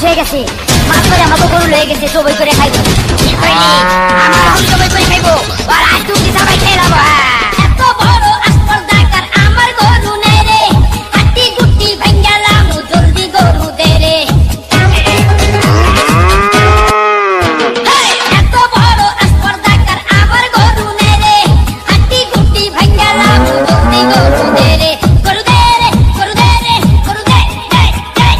হয়ে গেছে মাছ ধরে আমাকে গরু লয়ে গেছে সবাই করে খাইবো ঠিক হয়নি আমার গরু সবাই করে খাইবো আর আজ তুমি সবাই খেয়ে যাবো এত বড় আসপর্দাকার আমার গরু নেই রে হাতি গুটি ভাঙ্গালাম জলদি গরু দে রে এত বড় আসপর্দাকার আমার গরু নেই রে হাতি গুটি ভাঙ্গালাম জলদি গরু দে রে গরু দে রে গরু দে রে গরু দে দে দে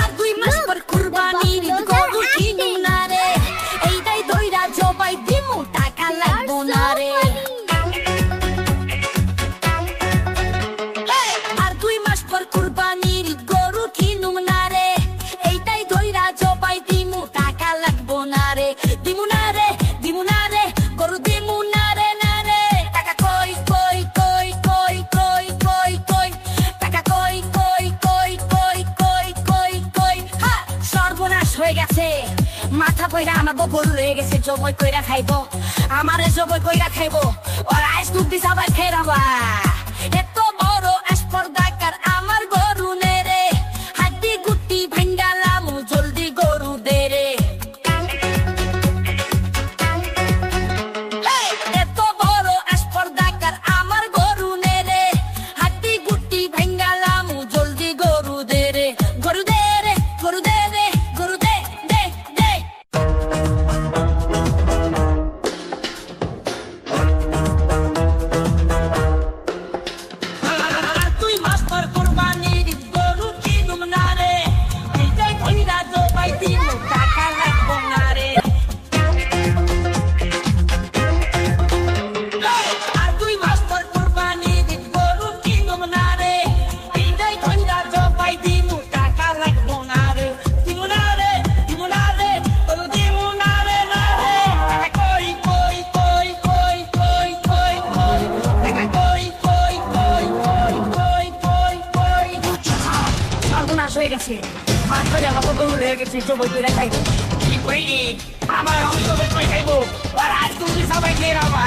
আর 2 মাস পর কুরবানির গরু কিনু না রে এইটাই দইরা জবাই দিমু টাকা লাগবো না রে আর 2 মাস পর কুরবানির গরু কিনু না রে এইটাই দইরা জবাই দিমু টাকা লাগবো না রে দিমু না রে গরু দিমু না রে টাকা কই কই কই কই কই কই কই টাকা কই কই কই কই কই কই কই হা সর্বনাশ হয়ে গেছে মাথা কইরা আমার বগল হয়ে গেছে জবই কইরা খাইবো আমারে জবই কইরা খাইবো আর আইস তুই সবাই খেরাবা এত বড় আসপর্দাকার আমার গরু নে রে হাড্ডি গুটি ভাঙ্গালাম জলদি গরু দে রে এত বড় আসপর্দাকার আমার গরু নে রে হাড্ডি গুটি ভাঙ্গালাম জলদি গরু দে রে গরু দে রে গরু দে রে গরু দে দে দে আর 2 মাস পর কুরবানির গরু কিনুম না রে এইটাই কইরা জবাই দিমু টাকা লাগবো না রে আর 2 মাস পর কুরবানির গরু কিনুম না রে এইটাই কইরা জবাই দিমু টাকা লাগবো না রে দিমু না রে গরু দিমু না রে টাকা কই কই কই কই কই কই কই টাকা কই কই কই কই কই কই কই সর্বনাশ হয়ে গেছে মাছ ধরে আমাকে গরু হয়ে গেছে সবাই করে খাইবো ঠিক হয়নি আমার সবাই করে খাইবো আর আজ তুমি সবাই খেয়ে যাবা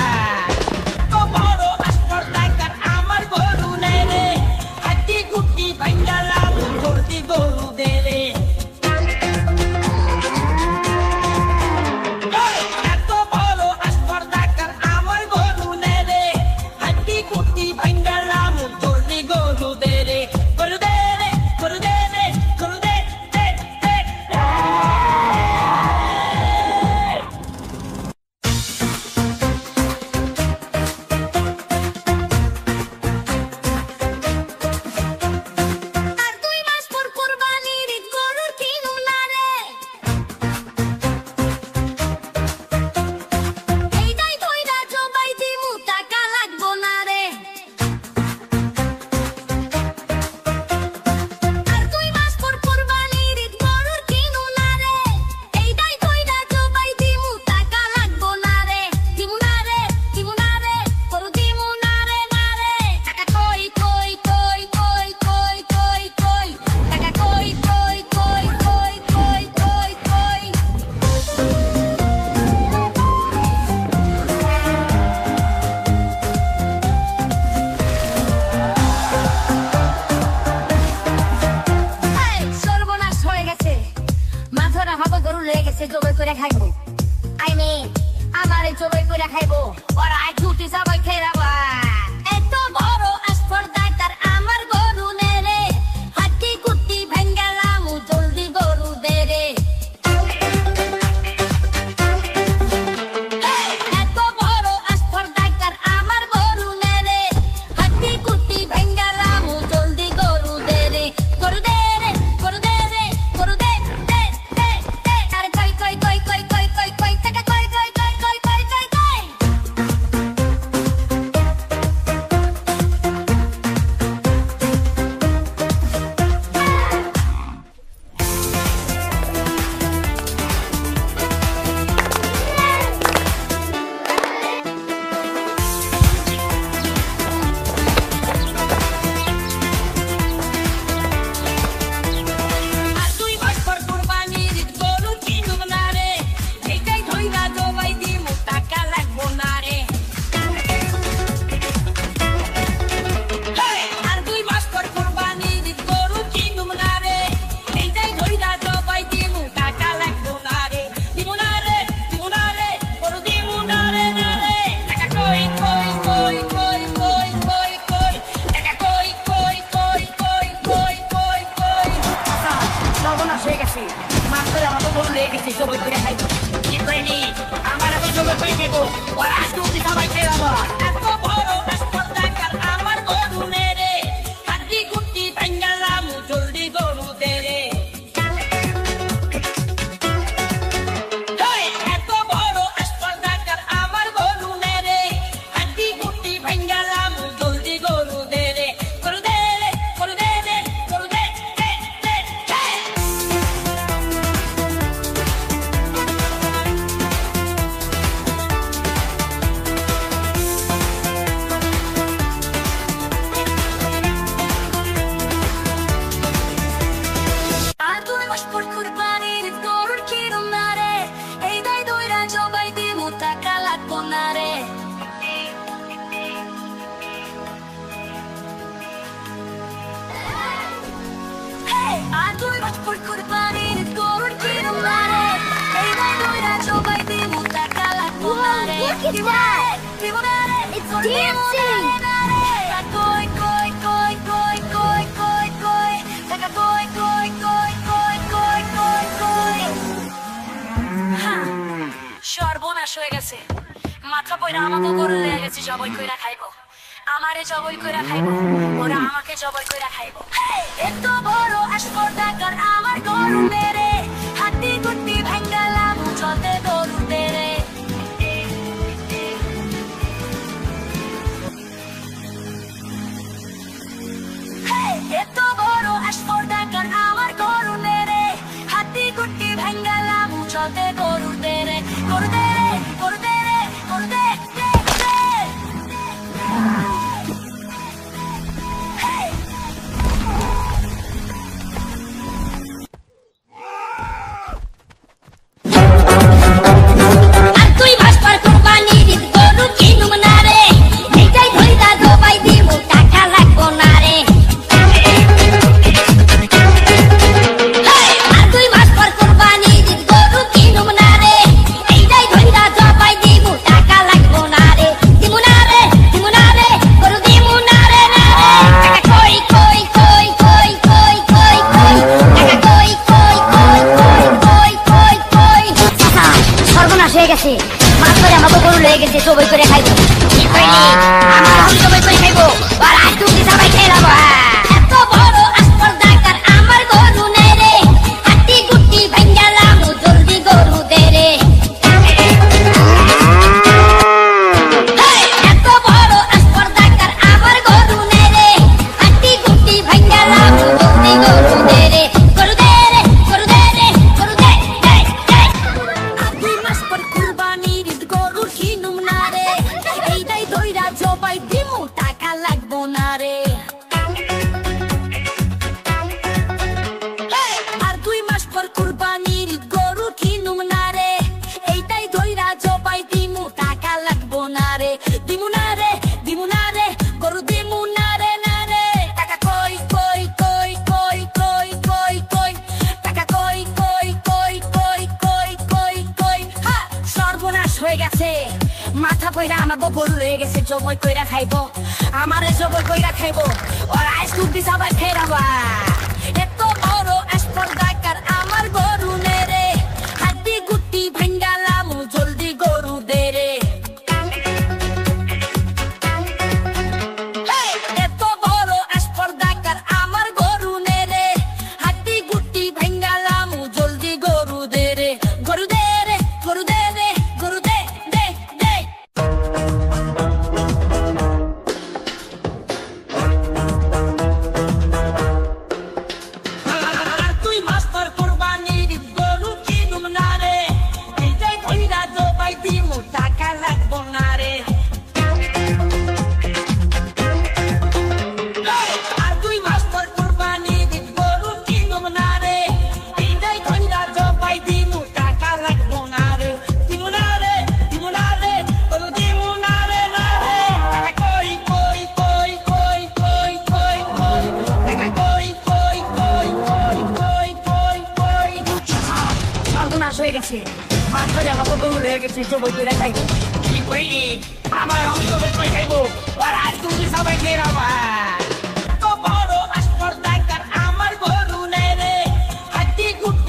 তো বড় আসপর্দাকার আমার গরু নেই রে হাতি গুটি ভাঙ্গালাম জলদি গরু দে রে এত বড় আসপর্দাকার আমার গরু নেই রে হাতি গুটি ভাঙ্গালাম জলদি গরু দে রে গরু দে রে গরু দে রে গরু দে দে দে আর 2 মাস পর কুরবানির গরু কিনু না রে এইটাই কইরা জবাই দিমু টাকা লাগবো না রে আর 2 মাস পর কুরবানির গরু কিনু না রে এইটাই কইরা জবাই দিমু টাকা লাগবো না রে দিমু না রে গরু দিমু না রে টাকা কই কই কই কই কই কই কই টাকা কই কই কই কই কই কই কই সর্বনাশ হয়ে গেছে মাথা হাতে গরু লেগে গেছে জবাই করে খাইবো আমারে জবাই করে খাইবো আর আজ ছুটি সবাই খেয়ে যাবা এত বড় আসপর্দাকার আমার গরু নে রে হাতি গুটি ভাঙ্গালাম জলদি গরু দে রে এত বড় আসপর্দাকার আমার গরু নে রে হাতি গুটি ভাঙ্গালাম জলদি গরু দে রে গরু দে রে গরু দে রে গরু দে দে দে দে আর কই কই কই কই কই কই কই টাকা কই কই কই কই কই কই কই হয়ে গেছে মাত্র আমার তো গরু লেগে গেছে সবাই করে খাইবো কি করিনি আমার আমি জমি করে খাইবো আর আজ তুমি সবাই খেয়ে যাবো এত বড় স্পর্ধাকার আমার গরু নেরে হাড্ডি গুটি ভাঙ্গালাম জলদি গরু দেরে এত বড় স্পর্ধাকার আমার গরু নেরে হাড্ডি গুটি ভাঙ্গালাম জলদি গরু দেরে গরু দেরে গরু দেরে গরু দে দে দে Look at that! It's dancing! সর্বনাশ হয়ে গেছে মাথা পয়রা আমাকে গরু লেগে গেছে জবাই কইরা খাইবো আমারে জবাই কইরা খাইবো ওরা আমাকে জবাই কইরা খাইবো এত বড় স্পর্ধাকার আমার গরু মেরে হাড্ডি গুটি ভাঙ্গালাম চলতে গরু দেরে এত বড় স্পর্ধাকার আমার গরু মেরে হাড্ডি গুটি ভাঙ্গালাম চলতে গরু দেরে গরু দেরে গরু দেরে গরু দে দে দে আর তুই ভাস্কর কুরবানির গরু কিনুম না রে এইটাই ধইরা জবাই দিমু টাকা লাগবো না রে আর তুই ভাস্কর কুরবানির গরু কিনুম না রে এইটাই ধইরা জবাই দিমু টাকা লাগবো না রে দিমু না রে গরু দিমু না রে না রে টাকা কই কই কই কই কই কই কই টাকা কই কই কই কই কই কই কই সর্বনাশ হয়ে গেছে মাত্র আমাকে গরু লেগে গেছে সবাই করে খাইবো কি কইনি আমার আমি সবাই করে খাইবো আর আজ তুমি সবাই খেয়ে যাবো এত বড় স্পর্ধাকার আমার গরু নেরে হাড্ডি গুটি ভাঙ্গালাম জলদি গরু দেরে এত বড় স্পর্ধাকার আমার গরু নেরে হাড্ডি গুটি ভাঙ্গালাম জলদি গরু দেরে গরু দেরে গরু দেরে গরু দে দে দে দুই মাস পর কুরবানির গরু কিনুম না রে এইটাই ধইরা জবাই দিমু টাকা লাগবো না রে আর 2 মাস পর কুরবানির গরু কিনুম না রে এইটাই ধইরা জবাই দিমু টাকা লাগবো না রে দিমু না রে গরু দিমু না রে টাকা কই কই কই কই কই কই কই টাকা কই কই কই কই কই কই কই হা সর্বনাশ হয়ে গেছে মাথা পয়রা আমাকে গরু হয়ে গেছে জবাই কইরা খাইবো আমারে জবাই কইরা খাইবো আর আইস তুমি সবাই ফেরাবা এত বড় স্পর্ধাকার আমার গরু নেরে হাড্ডি গুটি ভাঙ্গালাম জলদি গরু দেরে এত বড় স্পর্ধাকার আমার গরু নেরে হাড্ডি গুটি ভাঙ্গালাম জলদি গরু দেরে গরু দেরে গরু দেরে গরু দে দে দে আর তুই মাস্টার কুরবানির গরু কিনুম না রে এইটাই ধইরা জবাই দিমু টাকা লাগবো না রে আর তুই মাস্টার কুরবানির গরু কিনুম না রে এইটাই ধইরা জবাই দিমু টাকা লাগবো না রে দিমু না রে গরু দিমু না রে টাকা কই কই কই কই কই কই কই টাকা কই কই কই কই কই কই কই সর্বনাশ হয়ে গেছে মাত্র আমাকে গরু লেগে গেছে সবাই করে খাইবো কি কইনি আমার আমি সবাই করে খাইবো আর আজ তুমি সবাই খেয়ে যাবো তো বড় স্পর্ধাকার আমার গরু নেরে হাড্ডি গুটি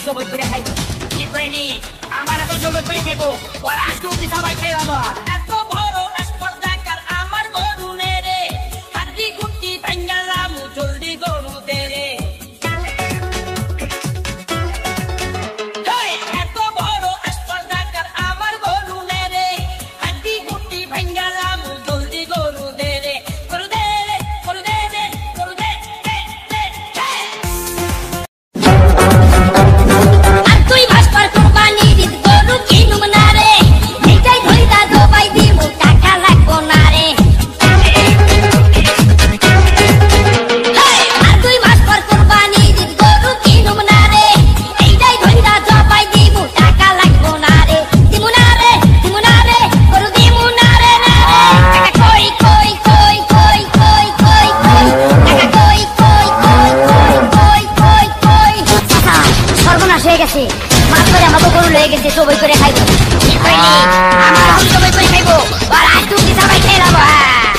জবই করে খাইবো ঠিক করিনি আমার এখন জবই করে খাইবো ওরা আজকে সবাই খেলাম এত বড় স্পর্ধাকার আমার গরু নেরে হাড্ডি গুটি ভাঙ্গালাম জলদি গরু দেরে এত বড় স্পর্ধাকার আমার গরু নেরে হাড্ডি গুটি ভাঙ্গালাম জলদি গরু দেরে গরু দেরে গরু দেরে গরু দে আর তুই ভাস্কর কুরবানির ঈদ গরু কিনুম না রে এইটাই ধইরা জবাই দিমু টাকা লাগবো না রে আর তুই ভাস্কর কুরবানির ঈদ গরু কিনুম না রে এইটাই ধইরা জবাই দিমু টাকা লাগবো না রে দিমু না রে গরু দিমু না রে টাকা কই কই কই কই কই কই কই টাকা কই কই কই কই কই কই কই সর্বনাশ হয়ে গেছে মাছ করে আমাকে গরু লয়ে গেছে সবাই করে খাইবো ঠিক হয়নি আমার গরু সবাই করে খাইবো আর আজ তুমি সবাই খেলাবো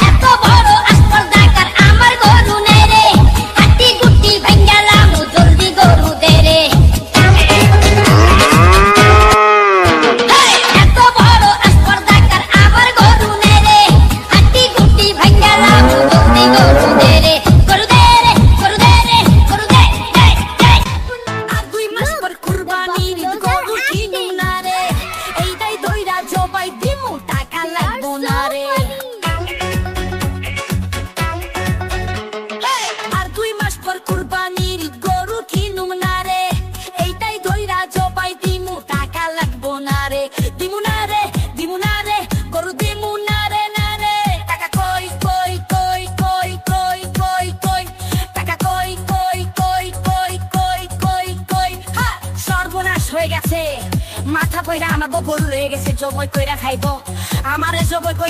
এত বড় স্পর্ধাকার আমার গরু নেই রে হাড্ডি গুটি ভাঙ্গালাম জলদি গরু দে রে এত বড় স্পর্ধাকার আমার গরু নেই রে হাড্ডি গুটি ভাঙ্গালাম জলদি গরু দে রে গরু দে রে গরু দে রে গরু দে দে দে আর 2 মাস পর কুরবানির ঈদ গরু কিনুম না রে এইটাই ধইরা জবাই দিমু টাকা লাগবো না রে আর 2 মাস পর কুরবানির ঈদ গরু কিনুম না রে এইটাই ধইরা জবাই দিমু টাকা লাগবো না রে দিমু না রে গরু দিমু না রে টাকা কই কই কই কই কই কই কই টাকা কই কই কই কই কই কই কই হা সর্বনাশ হয়ে গেছে মাথা কইরা আমার গরু রয়ে গেছে জবই কইরা খাইবো আমারে জবই কইরা